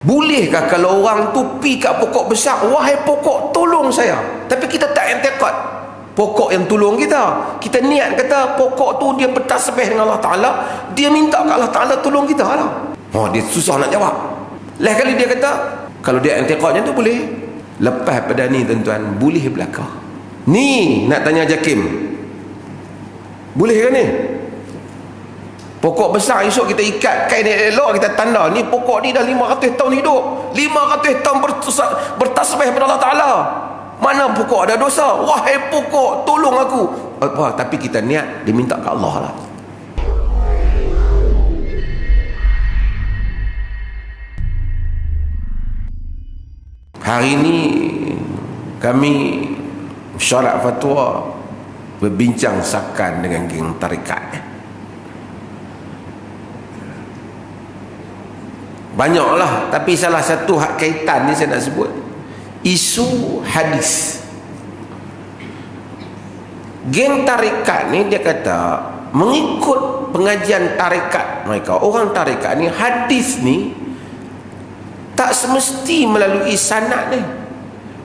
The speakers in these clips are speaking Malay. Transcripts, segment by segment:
Bolehkah kalau orang tu pi kat pokok besar, wahai pokok tolong saya, tapi kita tak i'tiqad pokok yang tolong kita. Kita niat kata pokok tu dia bertasbih dengan Allah Ta'ala, dia minta kat Allah Ta'ala tolong kita lah. Dia susah nak jawab. Lain kali dia kata kalau dia i'tiqadnya tu boleh. Lepas pada ni tuan-tuan, boleh belaka. Ni nak tanya Jakim, boleh ke ni? Pokok besar esok kita ikat kain elok, kita tanda ni pokok ni dah 500 tahun hidup, 500 tahun bertasbih kepada Allah Ta'ala. Mana pokok ada dosa? Wahai pokok tolong aku. Tapi kita niat dia minta ke Allah lah. Hari ini kami syarat fatwa berbincang sakan dengan geng tarikat. Banyaklah, tapi salah satu hak kaitan ni saya nak sebut isu hadis. Geng tarikat ni dia kata mengikut pengajian tarikat mereka, orang tarikat ni hadis ni tak semesti melalui sanad ni.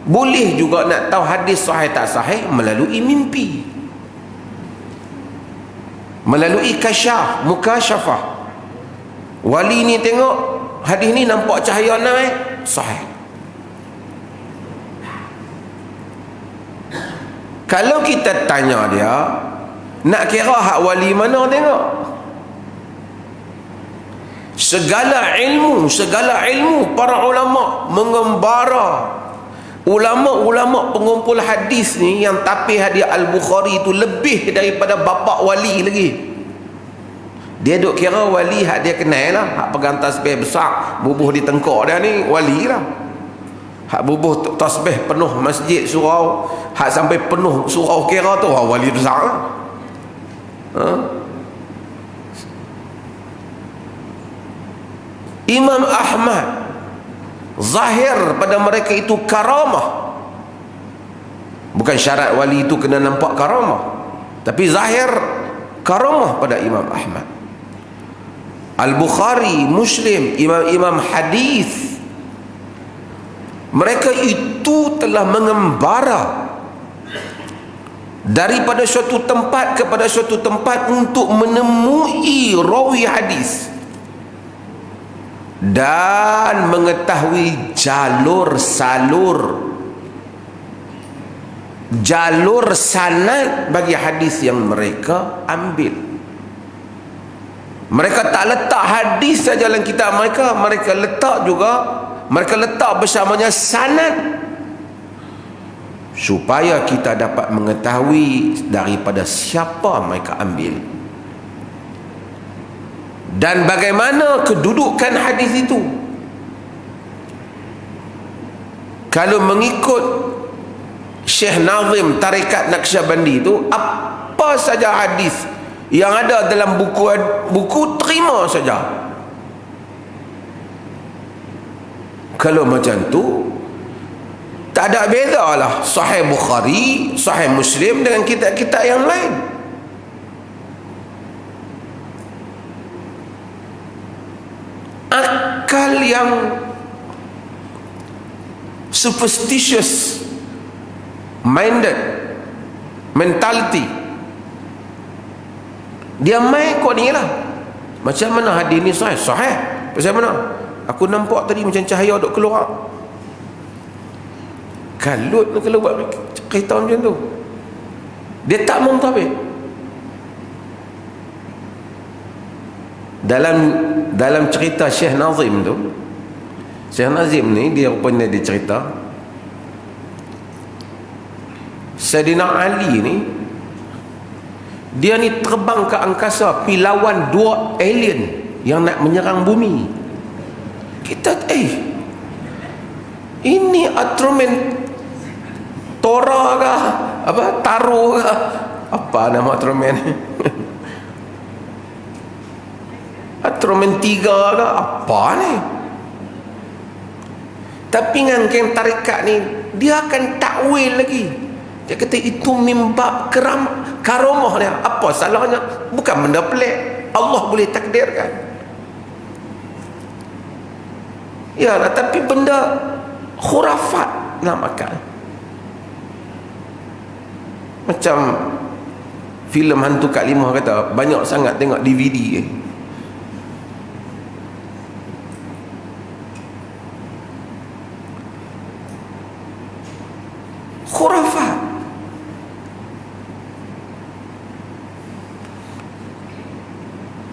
Boleh juga nak tahu hadis sahih tak sahih melalui mimpi, melalui kasyaf, mukasyafah. Wali ni tengok hadis ni nampak cahaya naik, sahih. Kalau kita tanya dia, nak kira hak wali mana tengok? Segala ilmu para ulama mengembara. Ulama-ulama pengumpul hadis ni yang tapih hadiah Al-Bukhari tu lebih daripada bapak wali lagi. Dia duk kira wali hak dia kenal lah, hak pegang tasbih besar bubuh di tengkok dia ni wali lah. Hak bubuh tasbih penuh masjid surau, hak sampai penuh surau kira tu wali besar lah. Imam Ahmad zahir pada mereka itu karamah. Bukan syarat wali itu kena nampak karamah, tapi zahir karamah pada Imam Ahmad. Al-Bukhari, Muslim, imam-imam hadis, mereka itu telah mengembara daripada suatu tempat kepada suatu tempat untuk menemui rawi hadis dan mengetahui jalur sanad bagi hadis yang mereka ambil. Mereka tak letak hadis saja dalam kitab mereka, mereka letak bersamanya sanad, supaya kita dapat mengetahui daripada siapa mereka ambil dan bagaimana kedudukan hadis itu. Kalau mengikut Syekh Nazim Tarikat Naqsyabandi itu, apa saja hadis yang ada dalam buku terima saja. Kalau macam tu tak ada beza lah Sahih Bukhari, Sahih Muslim dengan kitab-kitab yang lain. Akal yang superstitious minded mentality, dia main kau ni lah. Macam mana hadis ni sahih? Sahih pasal mana? Aku nampak tadi macam cahaya duk keluar. Kalut kalau buat cerita macam tu, dia tak mengtabik. Dalam cerita Syekh Nazim tu, Syekh Nazim ni dia rupanya dia cerita Sayyidina Ali ni, dia ni terbang ke angkasa pi lawan 2 alien yang nak menyerang bumi. Kita ini Atromen Tora kah, apa Taro kah, apa nama Atromen Atromen 3 kah, apa ni? Tapi dengan geng tarikat ni, dia akan takwil lagi. Dia kata itu mimbab karamah dia. Apa salahnya? Bukan benda pelik, Allah boleh takdirkan. Ya lah, tapi benda khurafat nak makan. Macam filem Hantu Kak Limah kata, banyak sangat tengok DVD khurafat.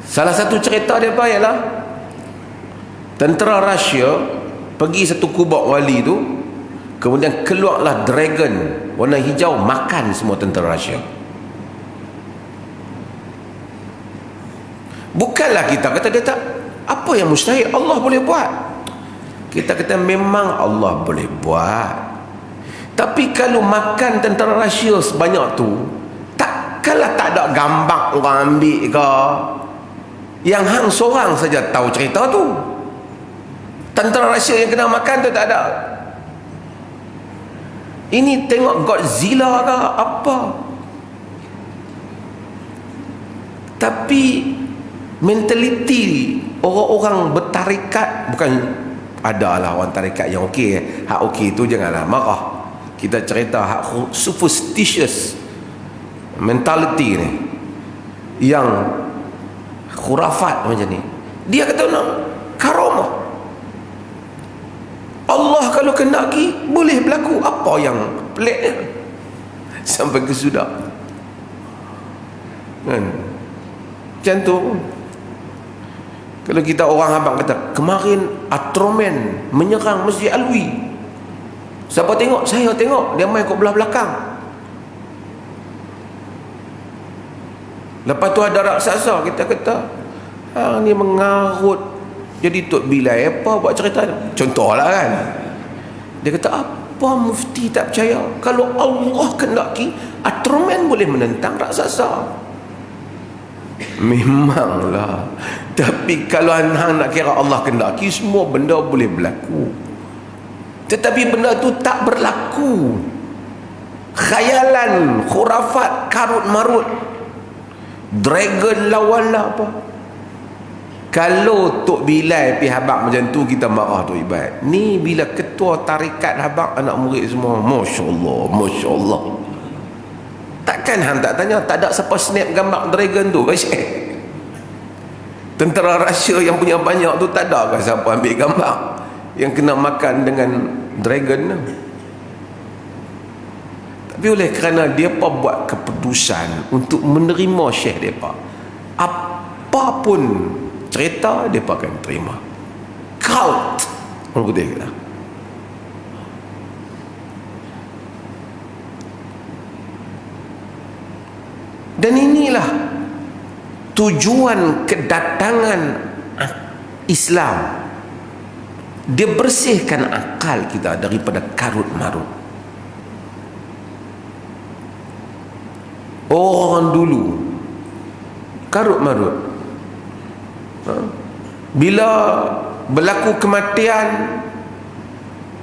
Salah satu cerita dia apa ialah tentera Rusia pergi satu kubur wali tu, kemudian keluarlah dragon warna hijau makan semua tentera Rusia. Bukanlah kita kata dia tak, apa yang mustahil Allah boleh buat. Kita kata memang Allah boleh buat, tapi kalau makan tentera Rusia sebanyak tu, takkanlah tak ada gambar orang ambil ke. Yang hang seorang saja tahu cerita tu. Tentera Rusia yang kena makan tu tak ada. Ini tengok Godzilla ke apa. Tapi mentaliti orang-orang bertarikat, bukan adalah orang tarikat yang okey, hak okey tu janganlah marah. Kita cerita hak superstitious mentality ni, yang khurafat macam ni. Dia kata nak karamah Allah kalau kendaki boleh berlaku. Apa yang peliknya sampai ke sudah kan macam tu. Kalau kita orang abang kata kemarin Atroman menyerang Masjid Alwi, siapa tengok? Saya tengok, dia main kat belah belakang. Lepas tu ada raksasa, kita kata hang ni mengarut jadi Tok Bilal apa buat cerita ni. Contohlah kan. Dia kata apa mufti tak percaya kalau Allah kendaki Atroman boleh menentang raksasa. Memanglah, tapi kalau hang nak kira Allah kendaki, semua benda boleh berlaku, tetapi benda tu tak berlaku. Khayalan, khurafat, karut marut, dragon lawan lah apa. Kalau Tok Bilal pergi habaq macam tu, kita marah tu Ibat. Ni bila ketua tarikat habaq anak murid semua, Masya Allah, Masya Allah. Takkan hang tak tanya, tak ada siapa snap gambar dragon tu ke? Tentera Rusia yang punya banyak tu tak ada ke siapa ambil gambar yang kena makan dengan dragon tu? Tapi oleh kerana depa buat keputusan untuk menerima syekh depa, apapun cerita depa akan terima. Cult orang putih kata. Dan inilah tujuan kedatangan Islam. Dia bersihkan akal kita daripada karut marut. Orang dulu karut marut, bila berlaku kematian,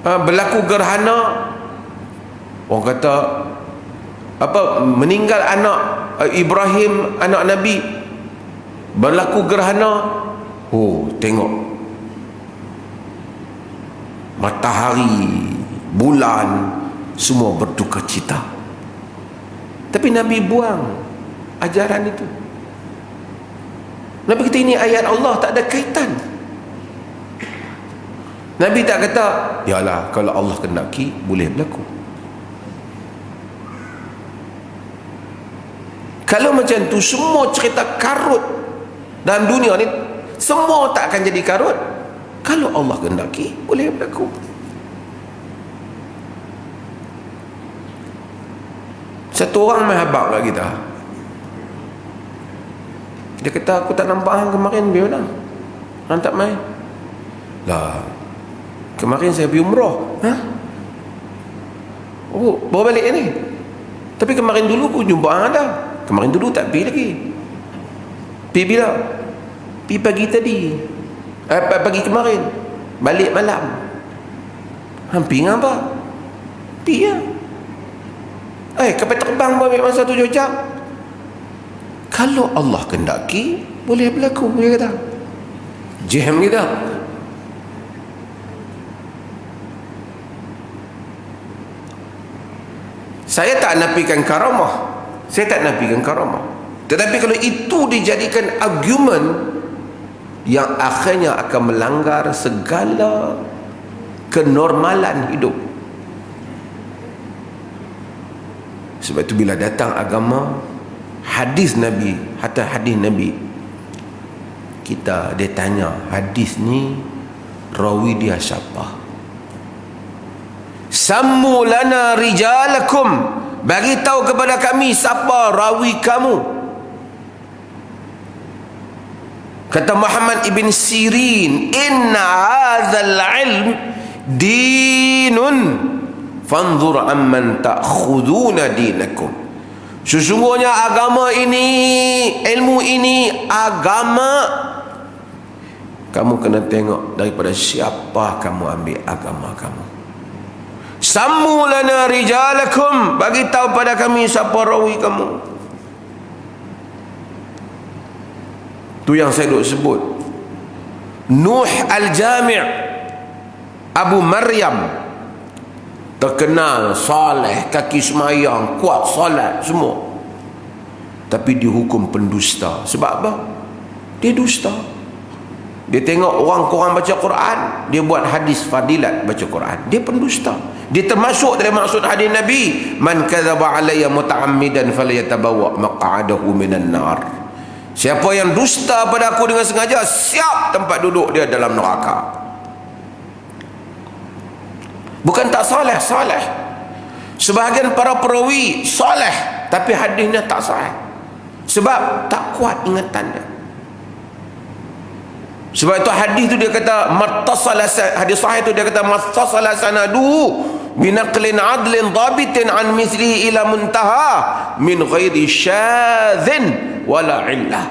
berlaku gerhana, orang kata apa, meninggal anak Ibrahim, anak Nabi, berlaku gerhana, oh tengok matahari, bulan semua berduka cita. Tapi Nabi buang ajaran itu. Nabi kata ini ayat Allah, tak ada kaitan. Nabi tak kata yalah kalau Allah kendaki boleh berlaku. Kalau macam tu, semua cerita karut dalam dunia ni semua tak akan jadi karut. Kalau Allah kehendaki boleh berlaku. Satu orang main habaq kat kita, dia kata aku tak nampak hang kemarin pergi mana, hang tak main lah. Kemarin saya pergi umrah. Oh bawa balik ni, tapi kemarin dulu aku jumpa hang ada. Kemarin dulu tak pergi lagi. Pergi bila? Pergi pagi tadi. Pagi kemarin. Balik malam. Hampir apa? Pergi lah. Kapal terbang ambil masa 7 jam. Kalau Allah kendaki boleh berlaku, dia kata. Jam kita. Saya tak nafikan karamah. Saya tak nafikan karamah. Tetapi kalau itu dijadikan argumen, yang akhirnya akan melanggar segala kenormalan hidup. Sebab itu bila datang agama, hadis Nabi, hatta hadis Nabi, dia tanya, hadis ni rawi dia siapa? Sammu lana rijalakum, bagi tahu kepada kami siapa rawi kamu. Kata Muhammad ibn Sirin, inna hadzal ilm dinun fanzur amman ta'khuduna dinakum. Sesungguhnya agama ini, ilmu ini agama. Kamu kena tengok daripada siapa kamu ambil agama kamu. Sammu lana rijalakum, bagi tahu pada kami siapa rawi kamu. Tu yang saya duk sebut. Nuh al-Jami', Abu Maryam, terkenal soleh, kaki semayang, kuat solat semua, tapi dihukum pendusta. Sebab apa? Dia dusta. Dia tengok orang korang baca Quran, dia buat hadis fadilat baca Quran, dia pendusta. Dia termasuk dari maksud hadis Nabi, man kadzaba alayya muta'ammidan falyatabawa maq'adahu minan nar. Siapa yang dusta pada aku dengan sengaja, siap tempat duduk dia dalam neraka. Bukan tak soleh, soleh. Sebahagian para perawi soleh, tapi hadisnya tak sahih. Sebab tak kuat ingatan dia. Sebab itu hadis tu dia kata mattasala, hadis sahih tu dia kata mattasala sanadu binaqlin adlin dhabitin an mislihi ila muntaha min ghairi syadzin wala illah.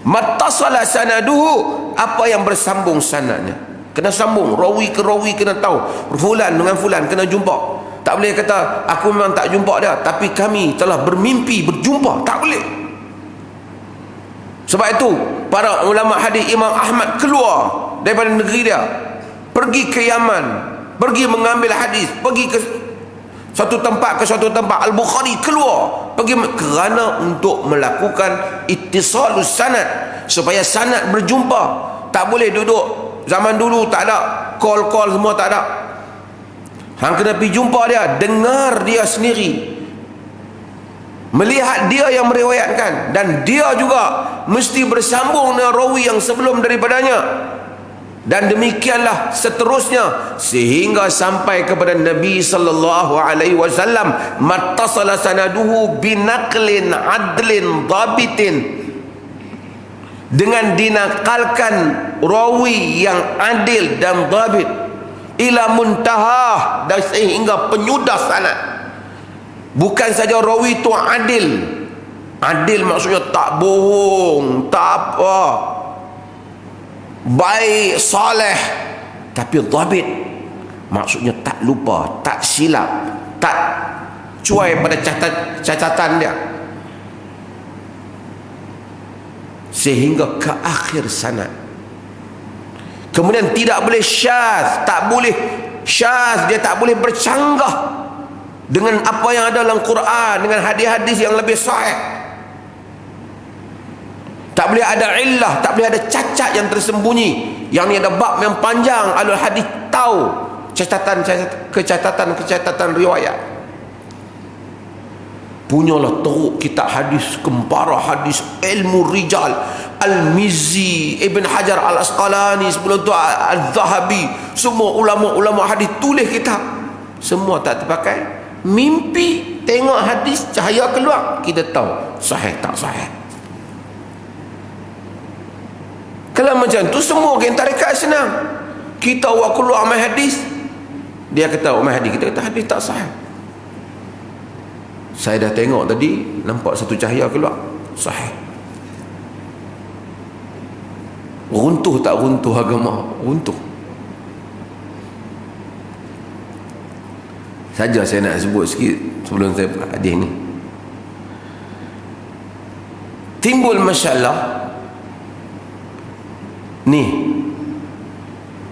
Mattasala sanaduhu, apa yang bersambung sanadnya. Kena sambung, rawi ke rawi kena tahu, fulan dengan fulan kena jumpa. Tak boleh kata aku memang tak jumpa dia, tapi kami telah bermimpi berjumpa. Tak boleh. Sebab itu para ulama hadis, Imam Ahmad keluar daripada negeri dia, pergi ke Yaman, pergi mengambil hadis, pergi ke satu tempat ke suatu tempat. Al-Bukhari keluar pergi kerana untuk melakukan ittisalus sanad, supaya sanad berjumpa. Tak boleh duduk. Zaman dulu tak ada call semua, tak ada. Hang kena pergi jumpa dia, dengar dia sendiri, melihat dia yang meriwayatkan, dan dia juga mesti bersambung dengan rawi yang sebelum daripadanya, dan demikianlah seterusnya sehingga sampai kepada Nabi sallallahu alaihi wasallam. Mattasala sanaduhu binaqlin adlin dhabitin, dengan dinakalkan rawi yang adil dan dhabit, ila muntahah, dan sehingga penyudah sanad. Bukan saja rawi itu adil. Adil maksudnya tak bohong, tak apa, baik, soleh, tapi dhabit maksudnya tak lupa, tak silap, tak cuai pada catatan dia, sehingga ke akhir sanad. Kemudian tidak boleh syaz, tak boleh syaz, dia tak boleh bercanggah dengan apa yang ada dalam Quran, dengan hadis-hadis yang lebih sahih. Tak boleh ada illah, tak boleh ada cacat yang tersembunyi. Yang ni ada bab yang panjang, alul hadis tahu kecacatan riwayat. Punyalah teruk kitab hadis, kempara hadis, ilmu rijal, Al-Mizzi, Ibn Hajar Al-Asqalani, sebelum tu Al-Zahabi, semua ulama-ulama hadis tulis kitab. Semua tak terpakai. Mimpi tengok hadis, cahaya keluar, kita tahu sahih tak sahih. Kalau macam tu semua geng tarekat senang. Kita awak keluar main hadis, dia kata main hadis, kita kata hadis tak sahih. Saya dah tengok tadi, nampak satu cahaya keluar, sahih. Runtuh tak runtuh agama? Runtuh. Saja saya nak sebut sikit sebelum saya hadis ni. Timbul masalah ni,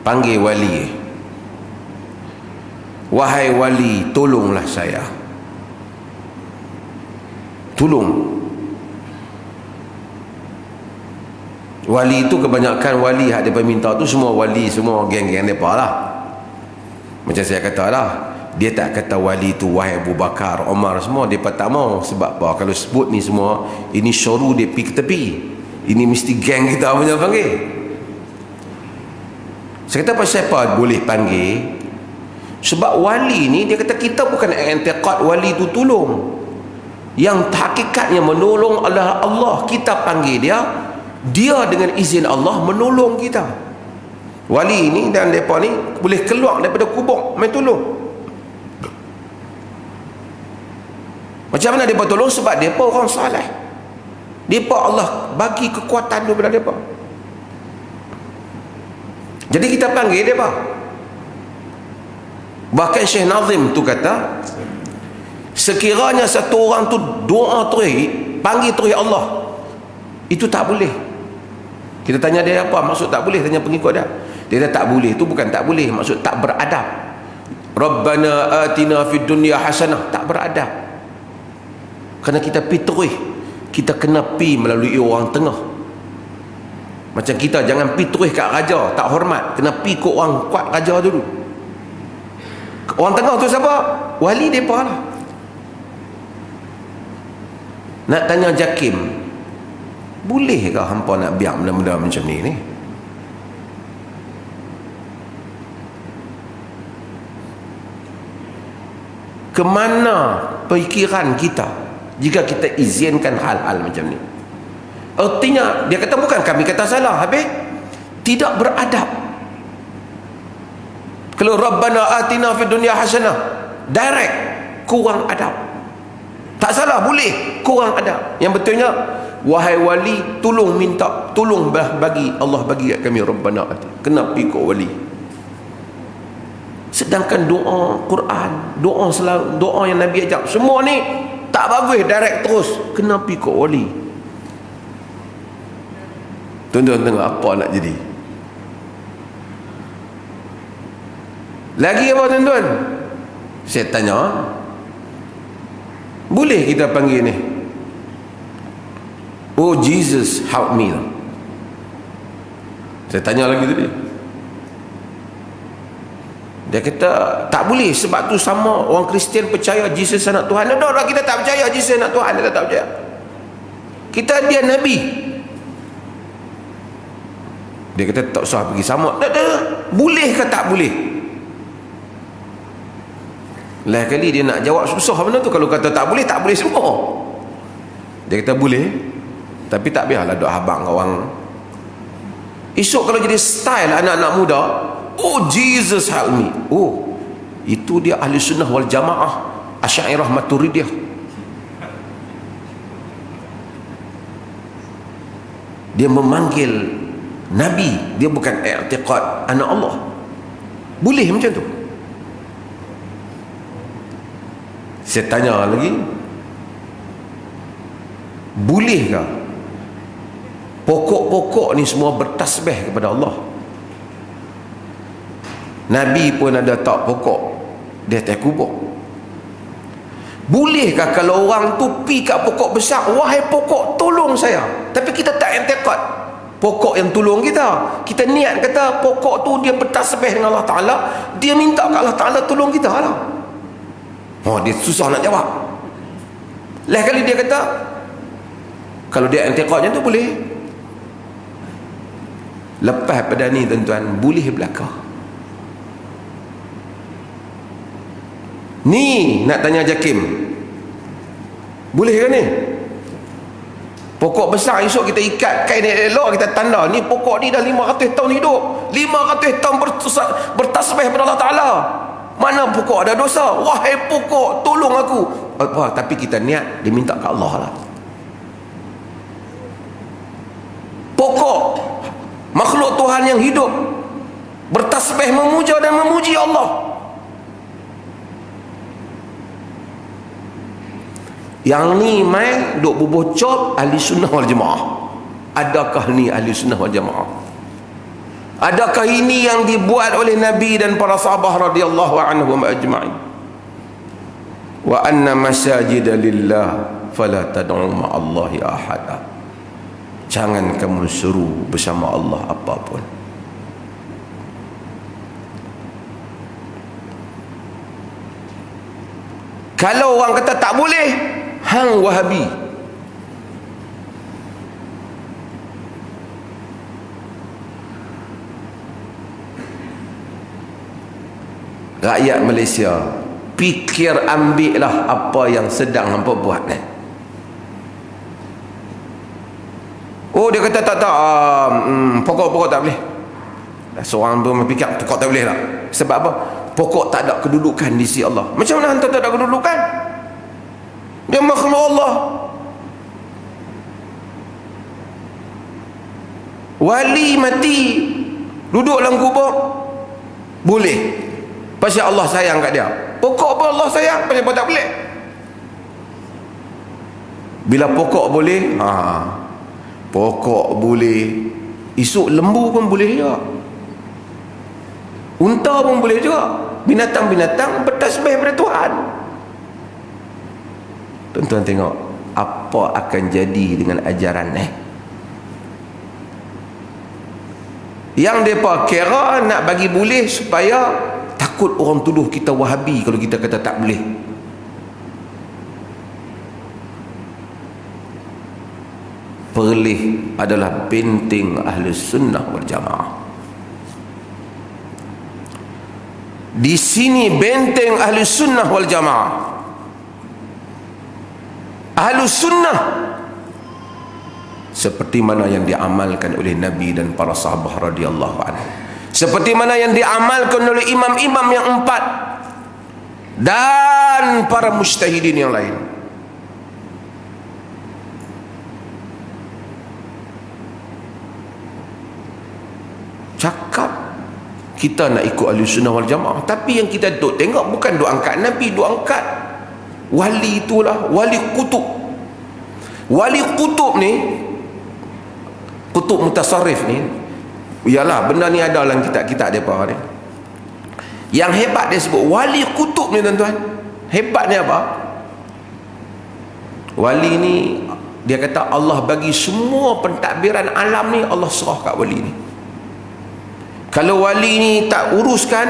panggil wali, wahai wali tolonglah saya. tolong. Wali itu kebanyakan wali hak dia minta tu semua wali, semua geng-geng depa lah. Macam saya kata lah, dia tak kata wali tu wahai Abu Bakar, Omar semua, dia tak mau. Sebab apa? Kalau sebut ni semua, ini syuru dia pergi ke tepi. Ini mesti geng kita punya panggil. Saya kata pasal apa boleh panggil? Sebab wali ni dia kata kita bukan i'tiqad wali tu tolong. Yang hakikatnya menolong adalah Allah. Kita panggil dia dengan izin Allah menolong kita. Wali ni dan mereka ni boleh keluar daripada kubur main tolong. Macam mana mereka tolong? Sebab mereka orang saleh. Mereka Allah bagi kekuatan kepada mereka. Jadi kita panggil mereka. Bahkan Syekh Nazim tu kata, sekiranya satu orang tu doa terus, panggil terus Allah, itu tak boleh. Kita tanya dia apa maksud tak boleh, tanya pengikut dia. Dia kata tak boleh, itu bukan tak boleh, maksud tak beradab. Rabbana atina fid dunya hasanah, tak beradab. Kerana kita pi terus, kita kena pi melalui orang tengah. Macam kita jangan pi terus kat raja, tak hormat, kena pi ke orang kuat raja dulu. Orang tengah tu siapa? Wali depa lah. Nak tanya Jakim, bolehkah hampa nak biar benda-benda macam ni? Kemana pikiran kita jika kita izinkan hal-hal macam ni? Artinya dia kata bukan kami kata salah, habis tidak beradab. Kalau Rabbana atina fid dunya hasanah, direct kurang adab. Tak salah, boleh kurang adab. Yang betulnya wahai wali, tolong minta, tolong bagi Allah bagi kat kami Rabbana atina. Kena pergi ke wali. Sedangkan doa Quran, doa yang Nabi ajak, semua ni tak bagus direct terus, kena pergi ke wali. Tuan-tuan tengok apa nak jadi. Lagi apa tuan-tuan? Saya tanya, boleh kita panggil ni, oh Jesus help me lah. Saya tanya lagi tadi, dia kata tak boleh, sebab tu sama orang Kristian percaya Jesus anak Tuhan. Dah kita tak percaya Jesus anak Tuhan, kita tak percaya. Kita dia Nabi. Dia kata tak usah pergi sama. Boleh ke tak boleh? Lain kali dia nak jawab susah benda tu. Kalau kata tak boleh, tak boleh semua. Dia kata boleh, tapi tak biarlah duk habang orang. Esok kalau jadi style anak-anak muda, oh Jesus help me, oh itu dia ahli sunnah wal jamaah, Asy'ariyah Maturidiyah. Dia memanggil Nabi, dia bukan i'tiqad anak Allah. Boleh macam tu? Saya tanya lagi, bolehkah pokok-pokok ni semua bertasbih kepada Allah? Nabi pun ada tak pokok di atas kubur. Bolehkah kalau orang tu pi kat pokok besar, wahai pokok tolong saya, tapi kita tak i'tiqad pokok yang tolong kita. Kita niat kata pokok tu dia bertasbih dengan Allah Ta'ala, dia minta kat Allah Ta'ala tolong kita lah. Oh, dia susah nak jawab. Lain kali dia kata, kalau dia i'tiqadnya tu boleh. Lepas pada ni tuan-tuan, boleh belakang. Ni nak tanya Jakim, boleh ke ni? Pokok besar esok kita ikat kain elok, kita tanda ni pokok ni dah 500 tahun hidup, 500 tahun bertasbih kepada Allah Ta'ala. Mana pokok ada dosa? Wahai pokok tolong aku. Apa? Tapi kita niat dia minta ke Allah lah. Pokok makhluk Tuhan yang hidup bertasbih memuja dan memuji Allah. Yang ni main duk bobocop ahli sunnah wal jamaah. Adakah ni ahli sunnah wal jamaah? Adakah ini yang dibuat oleh Nabi dan para sahabat radhiyallahu anhum ajma'in? Wa anna masajida lillah fala tad'u ma'allahi ahada. Jangan kamu seru bersama Allah apapun. Kalau orang kata tak boleh, hang Wahabi. Rakyat Malaysia, fikir ambillah apa yang sedang hampa buat ni. Oh, dia kata tak, pokok-pokok tak boleh. Seorang pun fikir pokok tak boleh tak. Sebab apa? Pokok tak ada kedudukan di sisi Allah. Macam mana hantar tak ada kedudukan? Dia makhluk Allah. Wali mati duduk dalam kubur boleh, pasal Allah sayang kat dia. Pokok pun Allah sayang, pasal tak boleh. Bila pokok boleh, pokok boleh, esok lembu pun boleh juga, unta pun boleh juga, binatang-binatang bertasbih pada Tuhan. Tuan-tuan tengok apa akan jadi dengan ajaran ni. Yang mereka kira nak bagi boleh supaya takut orang tuduh kita Wahabi kalau kita kata tak boleh. Perlis adalah benteng ahli sunnah wal jamaah. Di sini benteng ahli sunnah wal jamaah. Ahli sunnah seperti mana yang diamalkan oleh Nabi dan para sahabat radhiyallahu anhu, seperti mana yang diamalkan oleh imam-imam yang 4 dan para mujtahidin yang lain. Cakap kita nak ikut ahli sunnah wal jamaah, tapi yang kita duk tengok bukan duk angkat Nabi, duk angkat wali. Itulah wali kutub. Wali kutub ni, kutub mutasarrif ni, ialah benda ni ada dalam kitab-kitab mereka ni. Yang hebat dia sebut wali kutub ni, tuan-tuan. Hebat ni apa? Wali ni dia kata Allah bagi semua pentadbiran alam ni, Allah serah kat wali ni. Kalau wali ni tak uruskan,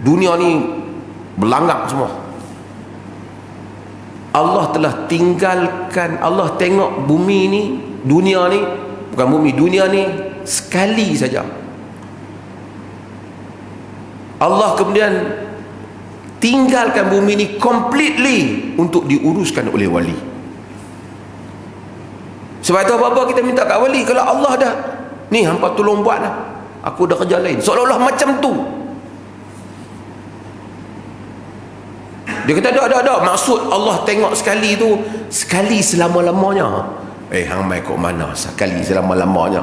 dunia ni berlanggak semua. Allah telah tinggalkan, Allah tengok bumi ni, dunia ni, bukan bumi, dunia ni sekali saja. Allah kemudian tinggalkan bumi ni completely untuk diuruskan oleh wali. Sebab itu apa-apa kita minta kat wali. Kalau Allah dah, ni hampa tolong buat lah, aku dah kerja lain, seolah-olah macam tu. Dia kata tak, maksud Allah tengok sekali tu, sekali selama-lamanya. Hang mai kok mana sekali selama-lamanya?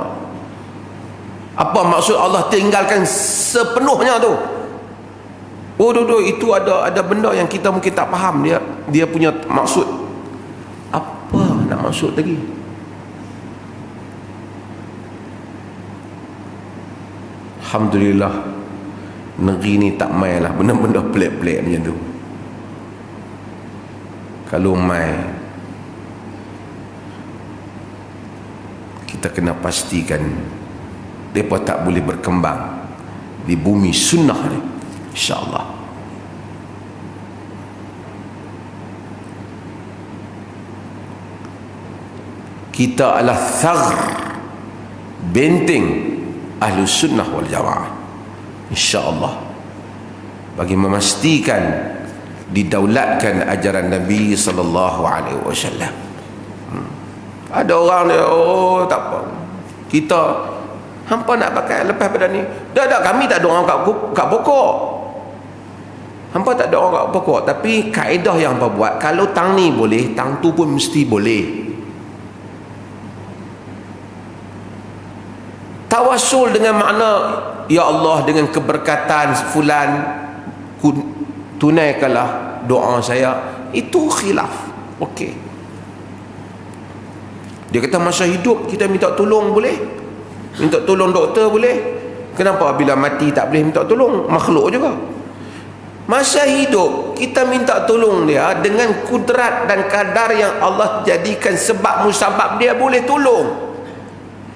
Apa maksud Allah tinggalkan sepenuhnya tu? Oh, itu ada benda yang kita mungkin tak faham dia punya maksud. Apa nak maksud lagi? Alhamdulillah, negeri ni tak main lah benda-benda pelik-pelik macam tu. Kalau mai, kita kena pastikan mereka tak boleh berkembang di bumi sunnah ni, insyaAllah. Kita adalah thagr, benteng ahli sunnah wal jamaah, insyaAllah, bagi memastikan didaulatkan ajaran Nabi sallallahu alaihi wasallam. Ada orang dia, oh tak apa, kita hampa nak pakai lepas pada ni. Dah kami tak ada orang kat pokok. Hampa tak ada orang kat pokok, tapi kaedah yang hampa buat, kalau tang ni boleh, tang tu pun mesti boleh. Tawasul dengan makna, ya Allah, dengan keberkatan fulan tunaikanlah doa saya, itu khilaf. Okey, dia kata masa hidup kita minta tolong boleh, minta tolong doktor boleh, kenapa bila mati tak boleh minta tolong? Makhluk juga. Masa hidup kita minta tolong dia dengan kudrat dan kadar yang Allah jadikan, sebab musabab dia boleh tolong.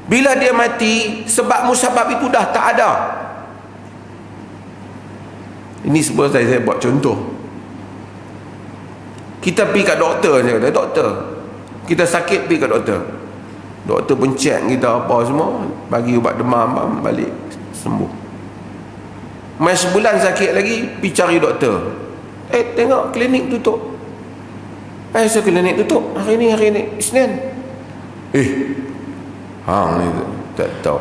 Bila dia mati, sebab musabab itu dah tak ada. Ini sebab saya buat contoh. Kita pergi kat doktor, saya kata, doktor, kita sakit pergi kat doktor. Doktor pun check kita apa semua, bagi ubat demam, balik sembuh. Mai sebulan sakit lagi, pergi cari doktor. Tengok klinik tutup. So klinik tutup. Hari ni Isnin. Hang ni tak tahu.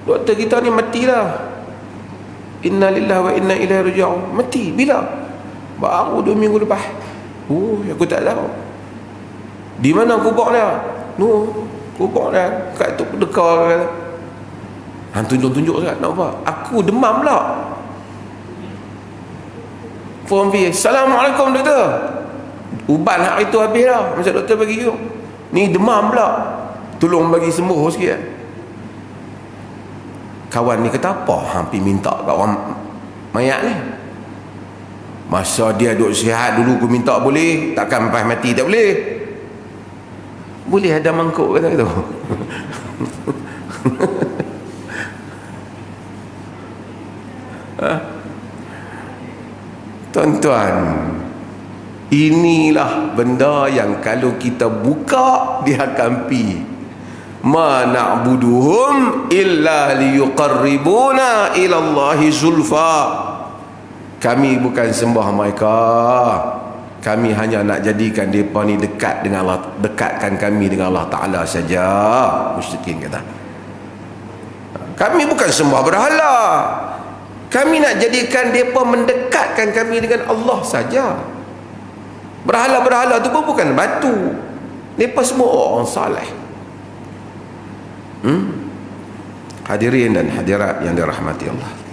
Doktor kita ni matilah. Inna lillahi wa inna ilaihi raji'un. Mati bila? Baru 2 minggu lepas. Aku tak tahu. Di mana kubur dia? Kubur dia kat tu dekar. Han tunjuk-tunjuk sangat. Nak apa? Aku demam pula. Phone pergi, Assalamualaikum doktor. Ubat hari tu habis dah. Macam doktor bagi you. Ni demam pula. Tolong bagi sembuh sikit. Kawan ni kata apa? Hampir minta kat orang mayat ni. Masa dia duduk sihat dulu aku minta boleh. Takkan lepas mati tak boleh. Boleh ada mangkuk kata gitu. Tuan-tuan, inilah benda yang kalau kita buka dia akan pi. Ma na'buduhum illa liyuqarribuna ila Allahi zulfa. Kami bukan sembah mereka, kami hanya nak jadikan mereka ni dekat dengan Allah, dekatkan kami dengan Allah Ta'ala saja. Musyrikin kata, kami bukan sembah berhala, kami nak jadikan mereka mendekatkan kami dengan Allah saja. Berhala-berhala tu pun bukan batu. Mereka semua orang saleh. Hadirin dan hadirat yang dirahmati Allah.